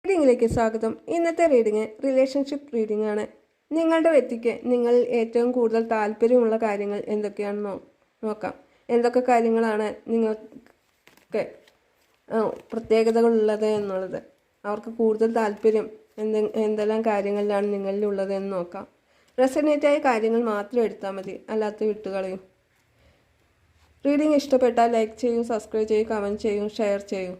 റീഡിങ്ങിലേക്ക് സ്വാഗതം. ഇന്നത്തെ reading relationship reading ആണ്. നിങ്ങളുടെ വ്യക്തിക്ക് നിങ്ങളിൽ ഏറ്റവും കൂടുതൽ താല്പര്യമുള്ള കാര്യങ്ങൾ എന്തൊക്കെയാണെന്ന് നോക്കാം. എന്തൊക്കെ കാര്യങ്ങളാണ് നിങ്ങൾക്ക് പ്രത്യേകതകളുള്ളത് എന്നുള്ളത്, അവർക്ക് കൂടുതൽ താല്പര്യം എന്തെല്ലാം കാര്യങ്ങളിലാണ് നിങ്ങളിലുള്ളത് എന്ന് നോക്കാം. റെസനേറ്റായ കാര്യങ്ങൾ മാത്രം എടുത്താൽ മതി, അല്ലാത്ത വിട്ടുകളയും. റീഡിംഗ് ഇഷ്ടപ്പെട്ടാൽ ലൈക്ക് ചെയ്യൂ, സബ്സ്ക്രൈബ് ചെയ്യൂ, കമൻറ്റ് ചെയ്യൂ, ഷെയർ ചെയ്യൂ.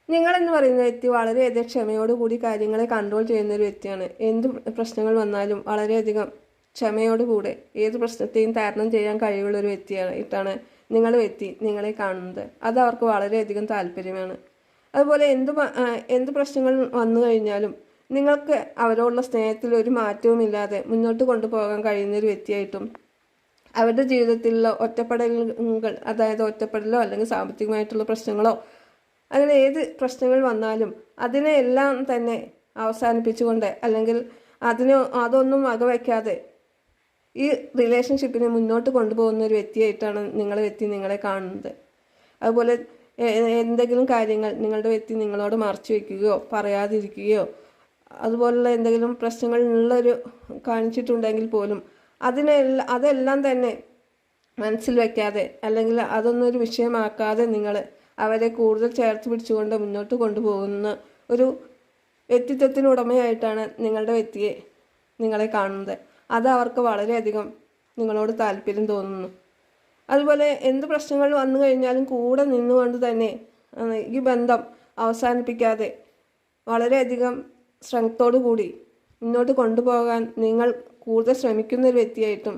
നിങ്ങളെന്ന് പറയുന്ന വ്യക്തി വളരെയധികം ക്ഷമയോടുകൂടി കാര്യങ്ങളെ കൺട്രോൾ ചെയ്യുന്നൊരു വ്യക്തിയാണ്. എന്ത് പ്രശ്നങ്ങൾ വന്നാലും വളരെയധികം ക്ഷമയോടുകൂടെ ഏത് പ്രശ്നത്തെയും തരണം ചെയ്യാൻ കഴിവുള്ളൊരു വ്യക്തിയാണ് നിങ്ങളുടെ വ്യക്തി നിങ്ങളെ കാണുന്നത്. അത് അവർക്ക് വളരെയധികം താല്പര്യമാണ്. അതുപോലെ എന്ത് പ്രശ്നങ്ങൾ വന്നു കഴിഞ്ഞാലും നിങ്ങൾക്ക് അവരോടുള്ള സ്നേഹത്തിൽ ഒരു മാറ്റവുമില്ലാതെ മുന്നോട്ട് കൊണ്ടുപോകാൻ കഴിയുന്നൊരു വ്യക്തിയായിട്ടും, അവരുടെ ജീവിതത്തിലുള്ള ഒറ്റപ്പെടലുകൾ, അതായത് ഒറ്റപ്പെടലോ അല്ലെങ്കിൽ സാമ്പത്തികമായിട്ടുള്ള പ്രശ്നങ്ങളോ അങ്ങനെ ഏത് പ്രശ്നങ്ങൾ വന്നാലും അതിനെ എല്ലാം തന്നെ അവസാനിപ്പിച്ചുകൊണ്ട്, അല്ലെങ്കിൽ അതൊന്നും വകവയ്ക്കാതെ ഈ റിലേഷൻഷിപ്പിനെ മുന്നോട്ട് കൊണ്ടുപോകുന്ന ഒരു വ്യക്തിയായിട്ടാണ് നിങ്ങളെ കാണുന്നത്. അതുപോലെ എന്തെങ്കിലും കാര്യങ്ങൾ നിങ്ങളുടെ വ്യക്തി നിങ്ങളോട് മറച്ചു വയ്ക്കുകയോ പറയാതിരിക്കുകയോ അതുപോലുള്ള എന്തെങ്കിലും പ്രശ്നങ്ങളുള്ളൊരു കാണിച്ചിട്ടുണ്ടെങ്കിൽ പോലും അതെല്ലാം തന്നെ മനസ്സിൽ വയ്ക്കാതെ, അല്ലെങ്കിൽ അതൊന്നും ഒരു വിഷയമാക്കാതെ നിങ്ങൾ അവരെ കൂടുതൽ ചേർത്ത് പിടിച്ചുകൊണ്ട് മുന്നോട്ട് കൊണ്ടുപോകുന്ന ഒരു വ്യക്തിത്വത്തിനുടമയായിട്ടാണ് നിങ്ങളുടെ വ്യക്തിയെ നിങ്ങളെ കാണുന്നത്. അത് അവർക്ക് വളരെയധികം നിങ്ങളോട് താല്പര്യം തോന്നുന്നു. അതുപോലെ എന്ത് പ്രശ്നങ്ങൾ വന്നു കഴിഞ്ഞാലും കൂടെ നിന്നുകൊണ്ട് തന്നെ ഈ ബന്ധം അവസാനിപ്പിക്കാതെ വളരെയധികം സ്ട്രെങ്ത്തോടു കൂടി മുന്നോട്ട് കൊണ്ടുപോകാൻ നിങ്ങൾ കൂടുതൽ ശ്രമിക്കുന്ന ഒരു വ്യക്തിയായിട്ടും,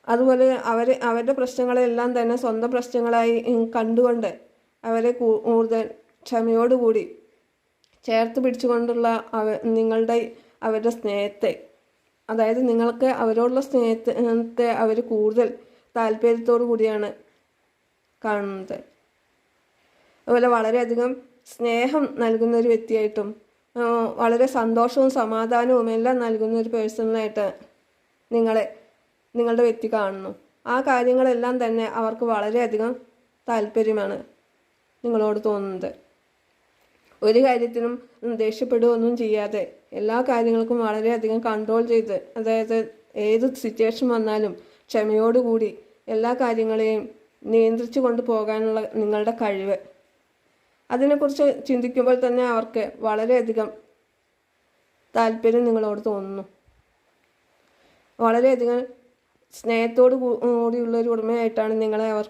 അതുപോലെ അവരുടെ പ്രശ്നങ്ങളെല്ലാം തന്നെ സ്വന്തം പ്രശ്നങ്ങളായി കണ്ടുകൊണ്ട് അവരെ കൂടുതൽ ക്ഷമയോടുകൂടി ചേർത്ത് പിടിച്ചുകൊണ്ടുള്ള അവരുടെ സ്നേഹത്തെ, അതായത് നിങ്ങൾക്ക് അവരോടുള്ള സ്നേഹത്തെ അവർ കൂടുതൽ താല്പര്യത്തോടു കൂടിയാണ് കാണുന്നത്. അതുപോലെ വളരെയധികം സ്നേഹം നൽകുന്ന ഒരു വ്യക്തിയായിട്ടും വളരെ സന്തോഷവും സമാധാനവും എല്ലാം നൽകുന്ന ഒരു പേഴ്സണലായിട്ട് നിങ്ങളുടെ വ്യക്തി കാണുന്നു. ആ കാര്യങ്ങളെല്ലാം തന്നെ അവർക്ക് വളരെയധികം താല്പര്യമാണ് നിങ്ങളോട് തോന്നുന്നത്. ഒരു കാര്യത്തിനും ദേഷ്യപ്പെടുകയൊന്നും ചെയ്യാതെ എല്ലാ കാര്യങ്ങൾക്കും വളരെയധികം കൺട്രോൾ ചെയ്ത്, അതായത് ഏത് സിറ്റുവേഷൻ വന്നാലും ക്ഷമയോടുകൂടി എല്ലാ കാര്യങ്ങളെയും നിയന്ത്രിച്ചു കൊണ്ടുപോകാനുള്ള നിങ്ങളുടെ കഴിവ്, അതിനെക്കുറിച്ച് ചിന്തിക്കുമ്പോൾ തന്നെ അവർക്ക് വളരെയധികം താല്പര്യം നിങ്ങളോട് തോന്നുന്നു. വളരെയധികം സ്നേഹത്തോടു കൂടിയുള്ള ഒരു ഉടമയായിട്ടാണ് നിങ്ങളെ അവർ